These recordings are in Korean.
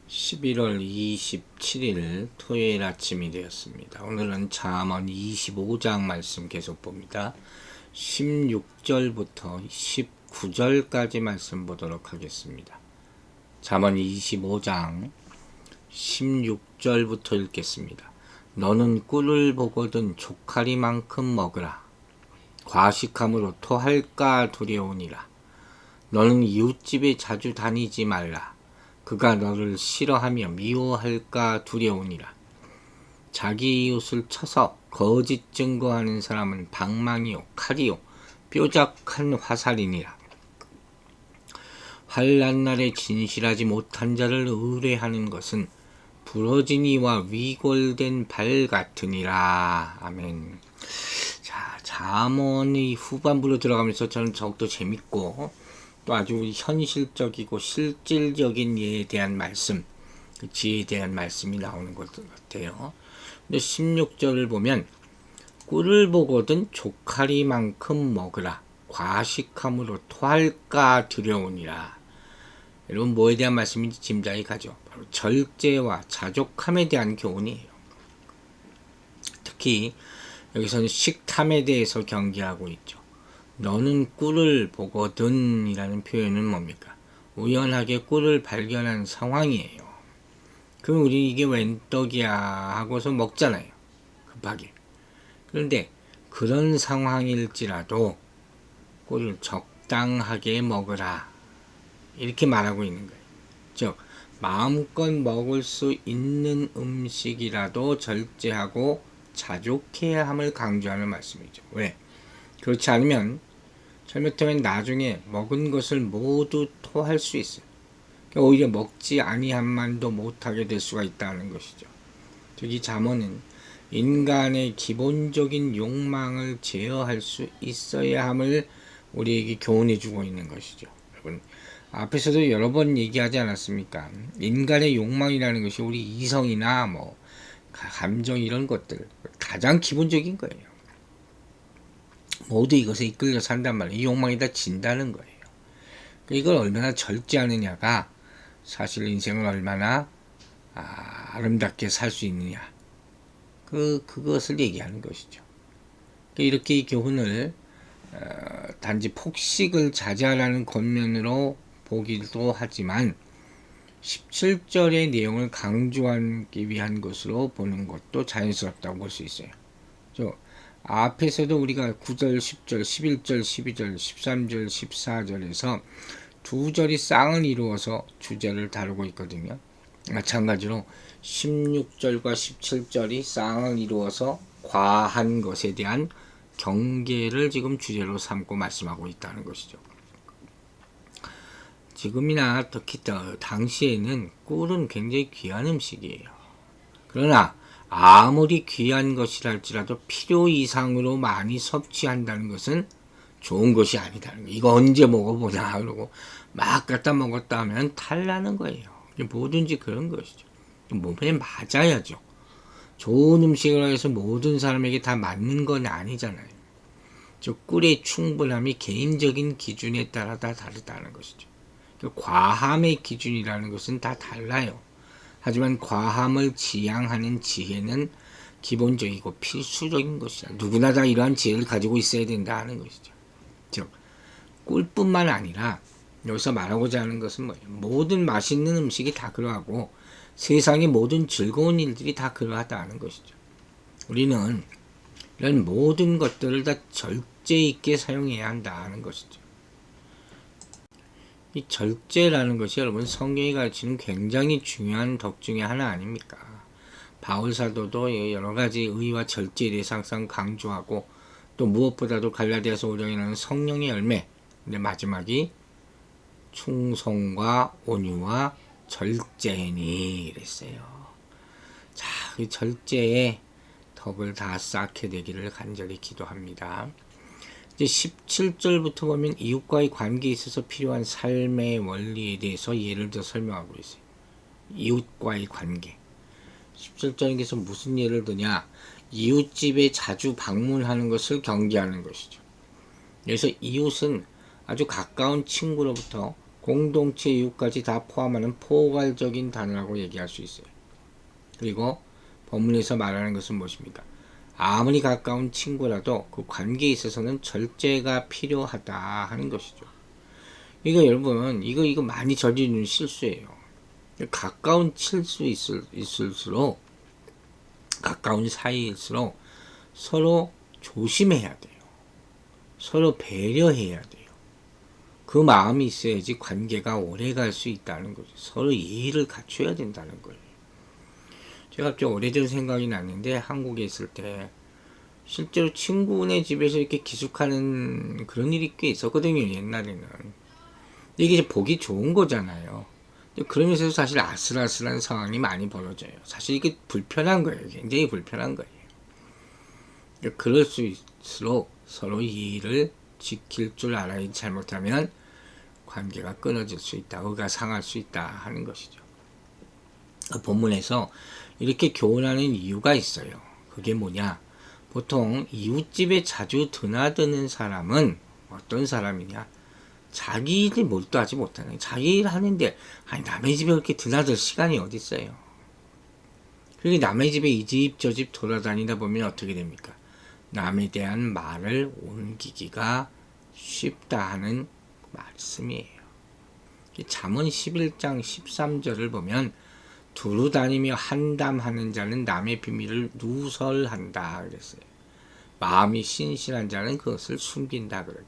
11월 27일 토요일 아침이 되었습니다. 오늘은 잠언 25장 말씀 계속 봅니다. 16절부터 19절까지 말씀 보도록 하겠습니다. 잠언 25장 16절부터 읽겠습니다. 너는 꿀을 보거든 조카리만큼 먹으라. 과식함으로 토할까 두려우니라. 너는 이웃집에 자주 다니지 말라. 그가 너를 싫어하며 미워할까 두려우니라. 자기 이웃을 쳐서 거짓 증거하는 사람은 방망이요 칼이요 뾰족한 화살이니라. 환난 날에 진실하지 못한 자를 의뢰하는 것은 부러진 이와 위골된 발 같으니라. 아멘. 자, 잠언의 후반부로 들어가면서 저는 더욱더 재밌고 또 아주 현실적이고 실질적인 예에 대한 말씀, 그 지혜에 대한 말씀이 나오는 것 같아요. 근데 16절을 보면 꿀을 보거든 조카리만큼 먹으라. 과식함으로 토할까 두려우니라. 여러분 뭐에 대한 말씀인지 짐작이 가죠. 바로 절제와 자족함에 대한 교훈이에요. 특히 여기서는 식탐에 대해서 경계하고 있죠. 너는 꿀을 보거든 이라는 표현은 뭡니까? 우연하게 꿀을 발견한 상황이에요. 그럼 우리 이게 웬 떡이야 하고서 먹잖아요. 급하게. 그런데 그런 상황일지라도 꿀을 적당하게 먹으라. 이렇게 말하고 있는 거예요. 즉 마음껏 먹을 수 있는 음식이라도 절제하고 자족해야 함을 강조하는 말씀이죠. 왜? 그렇지 않으면 잘못하면 나중에 먹은 것을 모두 토할 수 있어요. 그러니까 오히려 먹지 아니함만도 못하게 될 수가 있다는 것이죠. 즉 이 잠언은 인간의 기본적인 욕망을 제어할 수 있어야 함을 우리에게 교훈해 주고 있는 것이죠. 여러분 앞에서도 여러 번 얘기하지 않았습니까? 인간의 욕망이라는 것이 우리 이성이나 뭐 감정 이런 것들 가장 기본적인 거예요. 모두 이것에 이끌려 산단 말이에요. 이 욕망이 다 진다는 거예요. 이걸 얼마나 절제하느냐가 사실 인생을 얼마나 아름답게 살 수 있느냐 그것을 얘기하는 것이죠. 이렇게 이 교훈을 단지 폭식을 자제하라는 권면으로 보기도 하지만 17절의 내용을 강조하기 위한 것으로 보는 것도 자연스럽다고 볼 수 있어요. 앞에서도 우리가 9절, 10절, 11절, 12절, 13절, 14절에서 두 절이 쌍을 이루어서 주제를 다루고 있거든요. 마찬가지로 16절과 17절이 쌍을 이루어서 과한 것에 대한 경계를 지금 주제로 삼고 말씀하고 있다는 것이죠. 지금이나 특히 당시에는 꿀은 굉장히 귀한 음식이에요. 그러나 아무리 귀한 것이랄지라도 필요 이상으로 많이 섭취한다는 것은 좋은 것이 아니다는 거예요. 이거 언제 먹어보냐 그러고 막 갖다 먹었다 하면 탈나는 거예요. 뭐든지 그런 것이죠. 몸에 맞아야죠. 좋은 음식을 해서 모든 사람에게 다 맞는 건 아니잖아요. 꿀의 충분함이 개인적인 기준에 따라 다 다르다는 것이죠. 과함의 기준이라는 것은 다 달라요. 하지만 과함을 지향하는 지혜는 기본적이고 필수적인 것이다. 누구나 다 이러한 지혜를 가지고 있어야 된다 하는 것이죠. 즉 꿀뿐만 아니라 여기서 말하고자 하는 것은 뭐예요? 모든 맛있는 음식이 다 그러하고 세상의 모든 즐거운 일들이 다 그러하다는 것이죠. 우리는 이런 모든 것들을 다 절제 있게 사용해야 한다는 것이죠. 이 절제라는 것이 여러분 성경이 가르치는 굉장히 중요한 덕 중에 하나 아닙니까? 바울 사도도 여러 가지 의와 절제에 대해서 항상 강조하고 또 무엇보다도 갈라디아서 5장에 나오는 성령의 열매, 근데 마지막이 충성과 온유와 절제니 이랬어요. 자, 그 절제의 덕을 다 쌓게 되기를 간절히 기도합니다. 이제 17절부터 보면 이웃과의 관계에 있어서 필요한 삶의 원리에 대해서 예를 들어 설명하고 있어요. 이웃과의 관계. 17절에서 무슨 예를 드냐? 이웃집에 자주 방문하는 것을 경계하는 것이죠. 그래서 이웃은 아주 가까운 친구로부터 공동체 이유까지 다 포함하는 포괄적인 단어라고 얘기할 수 있어요. 그리고 본문에서 말하는 것은 무엇입니까? 아무리 가까운 친구라도 그 관계에 있어서는 절제가 필요하다 하는 것이죠. 이거 여러분, 이거 많이 저지르는 실수예요. 가까운 칠수 있을수록, 가까운 사이일수록 서로 조심해야 돼요. 서로 배려해야 돼요. 그 마음이 있어야지 관계가 오래 갈 수 있다는 거죠. 서로 이해를 갖춰야 된다는 거예요. 제가 좀 오래전 생각이 났는데, 한국에 있을 때 실제로 친구네 집에서 이렇게 기숙하는 그런 일이 꽤 있었거든요, 옛날에는. 이게 이제 보기 좋은 거잖아요. 그러면서 사실 아슬아슬한 상황이 많이 벌어져요. 사실 이게 불편한 거예요. 굉장히 불편한 거예요. 그럴 수 있을수록 서로 이해를 지킬 줄 알아야, 잘못하면 관계가 끊어질 수 있다, 의가 상할 수 있다 하는 것이죠. 본문에서 이렇게 교훈하는 이유가 있어요. 그게 뭐냐? 보통 이웃집에 자주 드나드는 사람은 어떤 사람이냐? 자기 일에 몰두하지 못하는, 자기 일 하는데 아니 남의 집에 그렇게 드나들 시간이 어디 있어요. 그리고 남의 집에 이 집 저 집 돌아다니다 보면 어떻게 됩니까? 남에 대한 말을 옮기기가 쉽다 하는 말씀이에요. 잠언 11장 13절을 보면 두루 다니며 한담하는 자는 남의 비밀을 누설한다 그랬어요. 마음이 신실한 자는 그것을 숨긴다 그랬고,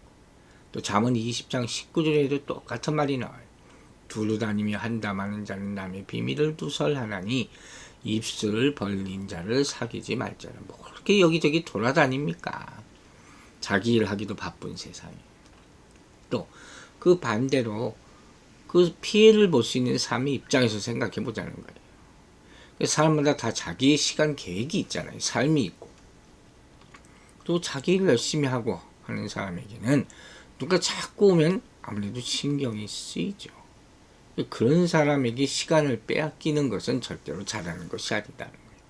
또 잠언 20장 19절에도 똑같은 말이 나와요. 두루 다니며 한담하는 자는 남의 비밀을 누설하나니 입술을 벌린 자를 사귀지 말자라. 뭐 그렇게 여기저기 돌아다닙니까? 자기 일 하기도 바쁜 세상에. 또 그 반대로 그 피해를 볼 수 있는 삶의 입장에서 생각해 보자는 거예요. 사람마다 다 자기의 시간 계획이 있잖아요. 삶이 있고. 또 자기 일을 열심히 하고 하는 사람에게는 누가 자꾸 오면 아무래도 신경이 쓰이죠. 그런 사람에게 시간을 빼앗기는 것은 절대로 잘하는 것이 아니다는 거예요.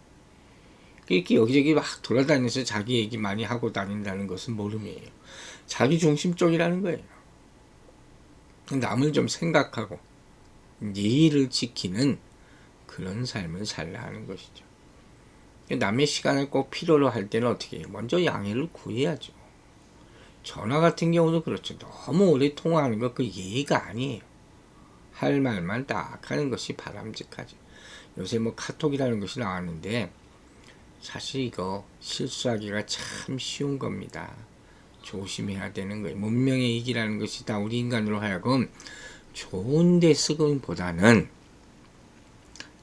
이렇게 여기저기 막 돌아다니면서 자기 얘기 많이 하고 다닌다는 것은 모름이에요. 자기 중심적이라는 거예요. 남을 좀 생각하고 예의를 지키는 그런 삶을 살라 하는 것이죠. 남의 시간을 꼭 필요로 할 때는 어떻게 해요? 먼저 양해를 구해야죠. 전화 같은 경우도 그렇죠. 너무 오래 통화하는 거 그 예의가 아니에요. 할 말만 딱 하는 것이 바람직하죠. 요새 뭐 카톡이라는 것이 나왔는데 사실 이거 실수하기가 참 쉬운 겁니다. 조심해야 되는 거예요. 문명의 이기라는 것이 다 우리 인간으로 하여금 좋은데 쓰기보다는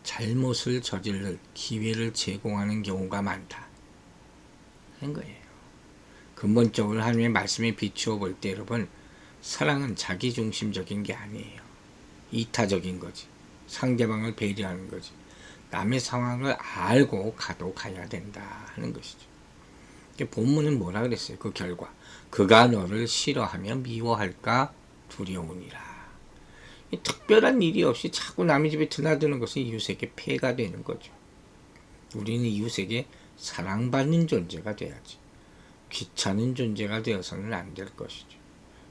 잘못을 저지를 기회를 제공하는 경우가 많다 하는 거예요. 근본적으로 하나님의 말씀에 비추어 볼 때 여러분, 사랑은 자기중심적인 게 아니에요. 이타적인 거지. 상대방을 배려하는 거지. 남의 상황을 알고 가야 된다 하는 것이죠. 본문은 뭐라 그랬어요? 그 결과. 그가 너를 싫어하며 미워할까 두려우니라. 특별한 일이 없이 자꾸 남의 집에 드나드는 것은 이웃에게 폐가 되는 거죠. 우리는 이웃에게 사랑받는 존재가 돼야지. 귀찮은 존재가 되어서는 안 될 것이죠.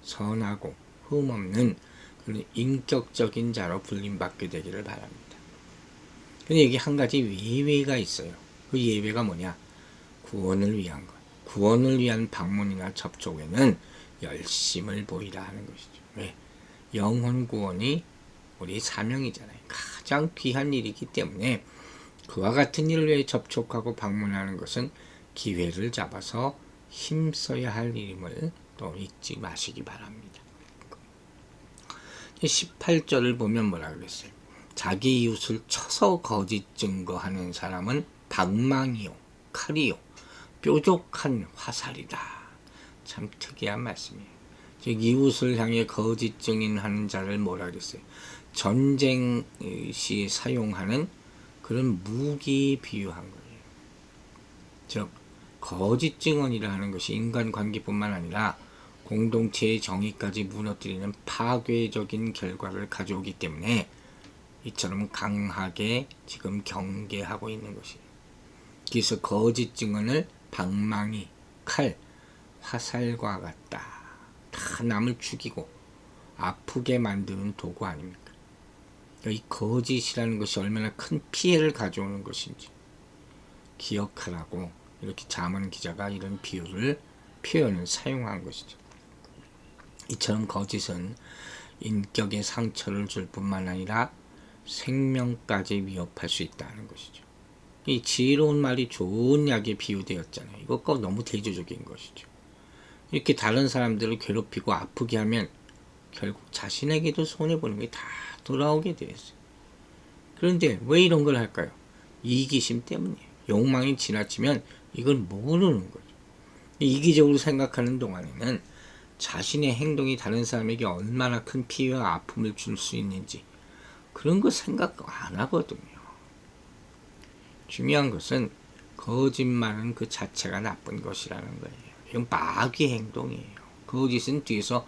선하고 흠없는 그런 인격적인 자로 불림받게 되기를 바랍니다. 근데 여기 한 가지 예외가 있어요. 그 예외가 뭐냐? 구원을 위한 것. 구원을 위한 방문이나 접촉에는 열심을 보이라 하는 것이죠. 왜? 영혼 구원이 우리 사명이잖아요. 가장 귀한 일이기 때문에 그와 같은 일을 위해 접촉하고 방문하는 것은 기회를 잡아서 힘써야 할 일임을 또 잊지 마시기 바랍니다. 18절을 보면 뭐라 그랬어요? 자기 이웃을 쳐서 거짓 증거하는 사람은 방망이요, 칼이요, 뾰족한 화살이다. 참 특이한 말씀이에요. 즉 이웃을 향해 거짓 증인하는 자를 뭐라 그랬어요? 전쟁 시 사용하는 그런 무기에 비유한 거예요. 즉 거짓 증언이라 하는 것이 인간관계뿐만 아니라 공동체의 정의까지 무너뜨리는 파괴적인 결과를 가져오기 때문에 이처럼 강하게 지금 경계하고 있는 것이에요. 그래서 거짓 증언을 방망이, 칼, 화살과 같다. 다 남을 죽이고 아프게 만드는 도구 아닙니까? 이 거짓이라는 것이 얼마나 큰 피해를 가져오는 것인지 기억하라고 이렇게 잠언 기자가 이런 표현을 사용한 것이죠. 이처럼 거짓은 인격에 상처를 줄 뿐만 아니라 생명까지 위협할 수 있다는 것이죠. 이 지혜로운 말이 좋은 약에 비유되었잖아요. 이것과 너무 대조적인 것이죠. 이렇게 다른 사람들을 괴롭히고 아프게 하면 결국 자신에게도 손해보는 게 다 돌아오게 되었어요. 그런데 왜 이런 걸 할까요? 이기심 때문이에요. 욕망이 지나치면 이걸 모르는 거죠. 이기적으로 생각하는 동안에는 자신의 행동이 다른 사람에게 얼마나 큰 피해와 아픔을 줄 수 있는지 그런 거 생각 안 하거든요. 중요한 것은 거짓말은 그 자체가 나쁜 것이라는 거예요. 이건 마귀 행동이에요. 거짓은 뒤에서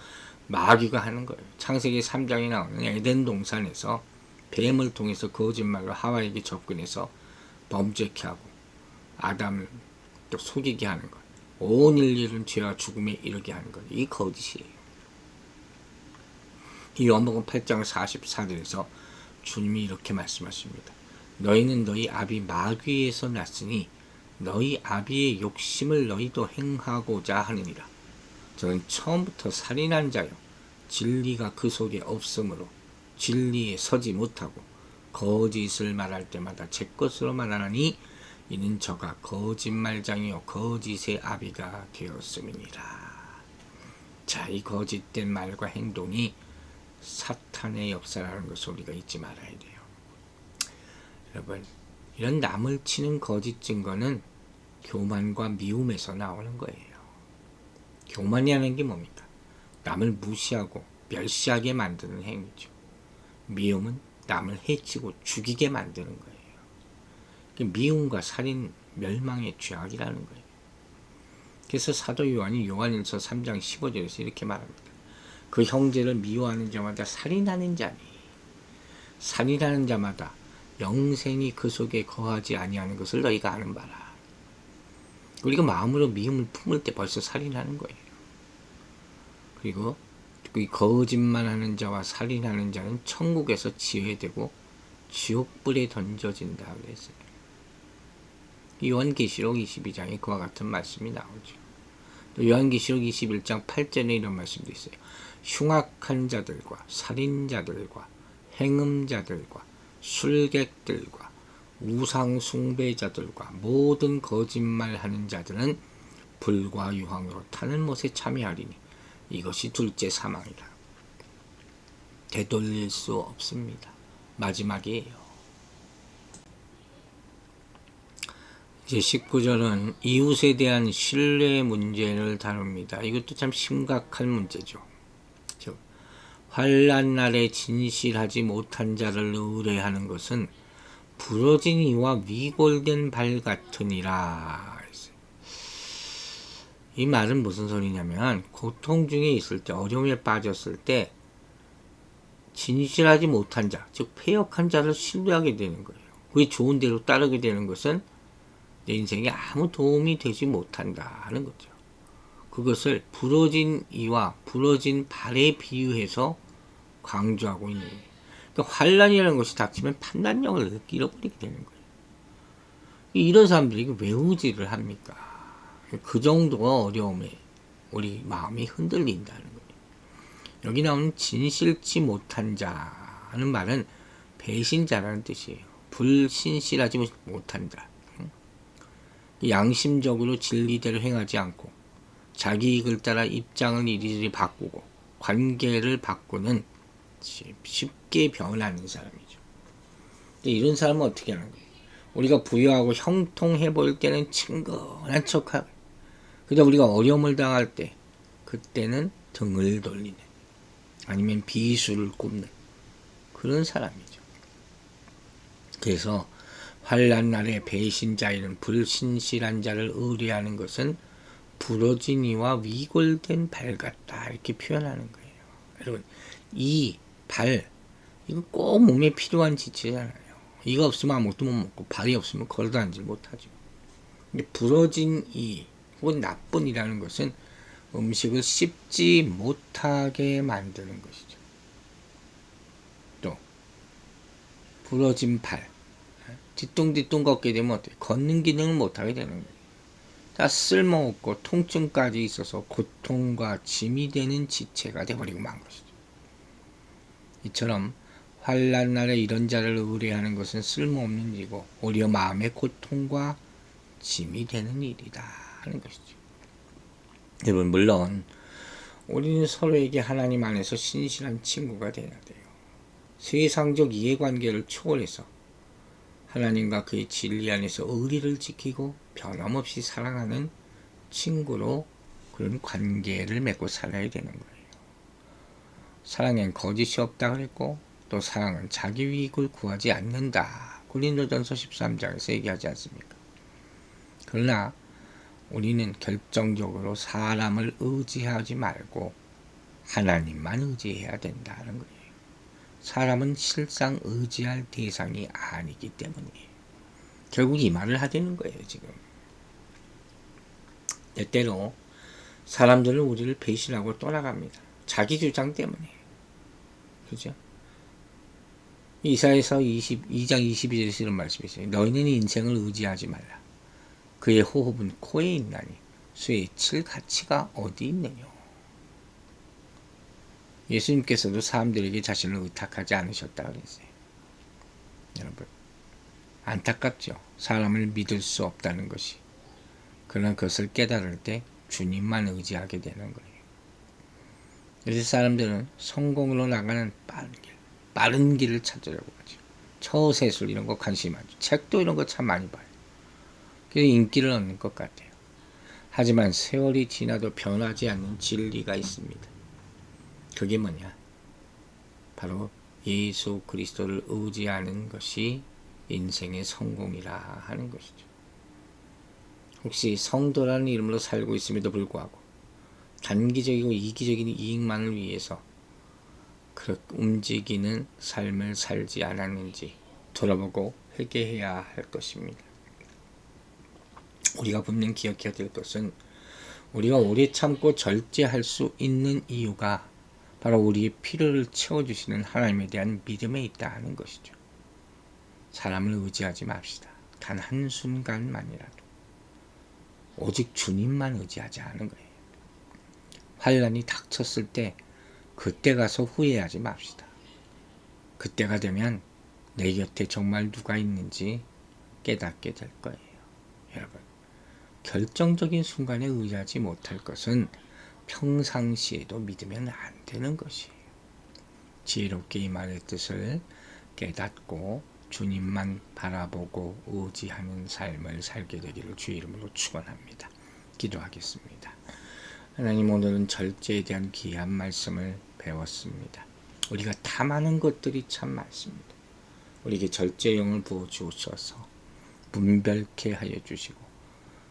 마귀가 하는 거예요. 창세기 3장에 나오는 에덴 동산에서 뱀을 통해서 거짓말로 하와에게 접근해서 범죄케 하고 아담을 또 속이게 하는 것. 온 인류는 죄와 죽음에 이르게 하는 것. 이 거짓이에요. 이 요한복음 8장 44절에서 주님이 이렇게 말씀하십니다. 너희는 너희 아비 마귀에서 났으니 너희 아비의 욕심을 너희도 행하고자 하느니라. 저는 처음부터 살인한 자요 진리가 그 속에 없으므로 진리에 서지 못하고 거짓을 말할 때마다 제 것으로 말하나니 이는 저가 거짓말장이요 거짓의 아비가 되었음이니라. 자, 이 거짓된 말과 행동이 사탄의 역사라는 것을 우리가 잊지 말아야 돼요. 여러분, 이런 남을 치는 거짓 증거는 교만과 미움에서 나오는 거예요. 교만이라는 게 뭡니까? 남을 무시하고 멸시하게 만드는 행위죠. 미움은 남을 해치고 죽이게 만드는 거예요. 미움과 살인, 멸망의 죄악이라는 거예요. 그래서 사도 요한이 요한일서 3장 15절에서 이렇게 말합니다. 그 형제를 미워하는 자마다 살인하는 자니 살인하는 자마다 영생이 그 속에 거하지 아니하는 것을 너희가 아는 바라. 우리가 마음으로 미움을 품을 때 벌써 살인하는 거예요. 그리고 이 거짓말하는 자와 살인하는 자는 천국에서 지회되고 지옥불에 던져진다 그랬어요. 요한계시록 22장에 그와 같은 말씀이 나오죠. 또 요한계시록 21장 8절에 이런 말씀도 있어요. 흉악한 자들과 살인자들과 행음자들과 술객들과 우상 숭배자들과 모든 거짓말하는 자들은 불과 유황으로 타는 못에 참여하리니 이것이 둘째 사망이다. 되돌릴 수 없습니다. 마지막이에요. 이제 19절은 이웃에 대한 신뢰 문제를 다룹니다. 이것도 참 심각한 문제죠. 즉, 환난 날에 진실하지 못한 자를 의뢰하는 것은 부러진 이와 위골된 발 같으니라. 이 말은 무슨 소리냐면 고통 중에 있을 때, 어려움에 빠졌을 때 진실하지 못한 자, 즉 패역한 자를 신뢰하게 되는 거예요. 그게 좋은 대로 따르게 되는 것은 내 인생에 아무 도움이 되지 못한다는 거죠. 그것을 부러진 이와 부러진 발에 비유해서 강조하고 있는 거예요. 그러니까 환난이라는 것이 닥치면 판단력을 잃어버리게 되는 거예요. 이런 사람들이 왜 의지를 합니까? 그 정도가 어려움에 우리 마음이 흔들린다는 거예요. 여기 나오는 진실치 못한 자는 말은 배신자라는 뜻이에요. 불신실하지 못한 자. 양심적으로 진리대로 행하지 않고 자기 이익을 따라 입장을 이리저리 바꾸고 관계를 바꾸는 쉽게 변하는 사람이죠. 이런 사람은 어떻게 하는 거예요? 우리가 부유하고 형통해 보일 때는 친근한 척하고, 그러다 우리가 어려움을 당할 때 그때는 등을 돌리는, 아니면 비수를 꼽는 그런 사람이죠. 그래서 환난 날에 배신자이는 불신실한 자를 의뢰하는 것은 부러진 이와 위골된 발 같다, 이렇게 표현하는 거예요. 여러분, 이 발, 이거 꼭 몸에 필요한 지체잖아요. 이가 없으면 아무것도 못 먹고 발이 없으면 걸어다니지 못하죠. 근데 부러진 이 혹은 나쁜 이라는 것은 음식을 씹지 못하게 만드는 것이죠. 또 부러진 팔, 뒤뚱뒤뚱 걷게 되면 어때요? 걷는 기능을 못하게 되는 거예요. 다 쓸모없고 통증까지 있어서 고통과 짐이 되는 지체가 되어버리고 만 것이죠. 이처럼 환난 날에 이런 자를 의뢰하는 것은 쓸모없는 일이고 오히려 마음의 고통과 짐이 되는 일이다 하는 것이죠. 여러분, 물론 우리는 서로에게 하나님 안에서 신실한 친구가 되어야 돼요. 세상적 이해관계를 초월해서 하나님과 그의 진리 안에서 의리를 지키고 변함없이 사랑하는 친구로 그런 관계를 맺고 살아야 되는 거예요. 사랑엔 거짓이 없다 그랬고, 또 사랑은 자기 이익을 구하지 않는다. 고린도전서 13장에서 얘기하지 않습니까? 그러나 우리는 결정적으로 사람을 의지하지 말고 하나님만 의지해야 된다는 거예요. 사람은 실상 의지할 대상이 아니기 때문이에요. 결국 이 말을 하자는 거예요, 지금. 때때로 사람들은 우리를 배신하고 떠나갑니다. 자기 주장 때문에. 그죠? 이사야서 22장 22절에서 이런 말씀이 있어요. 너희는 인생을 의지하지 말라. 그의 호흡은 코에 있나니 쇠에 칠 가치가 어디 있느냐. 예수님께서도 사람들에게 자신을 의탁하지 않으셨다 그랬어요. 여러분, 안타깝죠. 사람을 믿을 수 없다는 것이. 그러나 그것을 깨달을 때 주님만 의지하게 되는 거예요. 요새 사람들은 성공으로 나가는 빠른 길을 찾으려고 하죠. 처세술 이런 거 관심이 많죠. 책도 이런 거 참 많이 봐요. 그래서 인기를 얻는 것 같아요. 하지만 세월이 지나도 변하지 않는 진리가 있습니다. 그게 뭐냐? 바로 예수 그리스도를 의지하는 것이 인생의 성공이라 하는 것이죠. 혹시 성도라는 이름으로 살고 있음에도 불구하고 단기적이고 이기적인 이익만을 위해서 그렇게 움직이는 삶을 살지 않았는지 돌아보고 회개해야 할 것입니다. 우리가 분명 기억해야 될 것은 우리가 오래 참고 절제할 수 있는 이유가 바로 우리의 필요를 채워주시는 하나님에 대한 믿음에 있다 하는 것이죠. 사람을 의지하지 맙시다. 단 한순간만이라도 오직 주님만 의지하지 않은 거예요. 환난이 닥쳤을 때 그때 가서 후회하지 맙시다. 그때가 되면 내 곁에 정말 누가 있는지 깨닫게 될 거예요. 여러분, 결정적인 순간에 의지하지 못할 것은 평상시에도 믿으면 안 되는 것이에요. 지혜롭게 이 말의 뜻을 깨닫고 주님만 바라보고 의지하는 삶을 살게 되기를 주의 이름으로 축원합니다. 기도하겠습니다. 하나님, 오늘은 절제에 대한 귀한 말씀을 배웠습니다. 우리가 탐하는 것들이 참 많습니다. 우리에게 절제형을 부어주셔서 분별케 하여 주시고,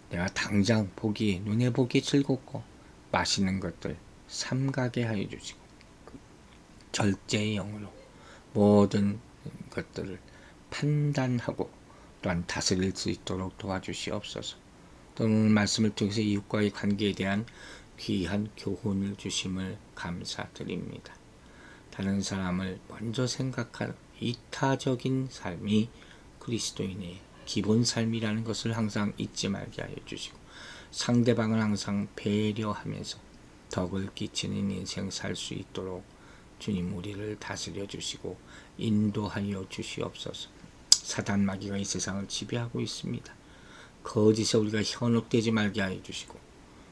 내가 당장 보기, 눈에 보기 즐겁고 맛있는 것들 삼가게 하여 주시고, 절제의 영으로 모든 것들을 판단하고 또한 다스릴 수 있도록 도와주시옵소서. 또 오늘 말씀을 통해서 이웃과의 관계에 대한 귀한 교훈을 주심을 감사드립니다. 다른 사람을 먼저 생각하는 이타적인 삶이 그리스도인의 기본 삶이라는 것을 항상 잊지 말게 하여 주시고, 상대방을 항상 배려하면서 덕을 끼치는 인생 살 수 있도록 주님 우리를 다스려 주시고 인도하여 주시옵소서. 사단 마귀가 이 세상을 지배하고 있습니다. 거짓에 우리가 현혹되지 말게 하여 주시고,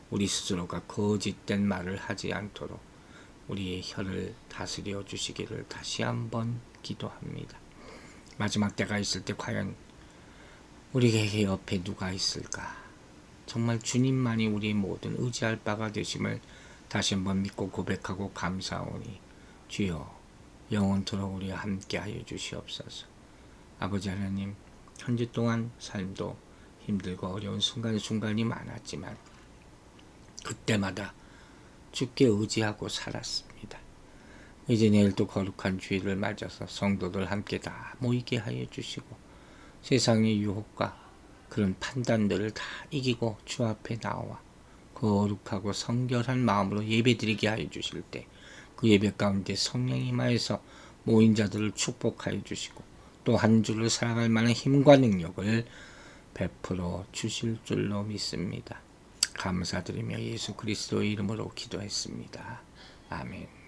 우리 스스로가 거짓된 말을 하지 않도록 우리의 혀를 다스려 주시기를 다시 한번 기도합니다. 마지막 때가 있을 때 과연 우리에게 옆에 누가 있을까? 정말 주님만이 우리의 모든 의지할 바가 되심을 다시 한번 믿고 고백하고 감사하오니, 주여 영원토록 우리와 함께 하여 주시옵소서. 아버지 하나님, 한 주 동안 삶도 힘들고 어려운 순간이 많았지만 그때마다 주께 의지하고 살았습니다. 이제 내일 또 거룩한 주일을 맞아서 성도들 함께 다 모이게 하여 주시고, 세상의 유혹과 그런 판단들을 다 이기고 주 앞에 나와 거룩하고 성결한 마음으로 예배드리게 하여 주실 때 그 예배 가운데 성령이 임하여서 모인 자들을 축복하여 주시고 또 한 주를 살아갈 만한 힘과 능력을 베풀어 주실 줄로 믿습니다. 감사드리며 예수 그리스도의 이름으로 기도했습니다. 아멘.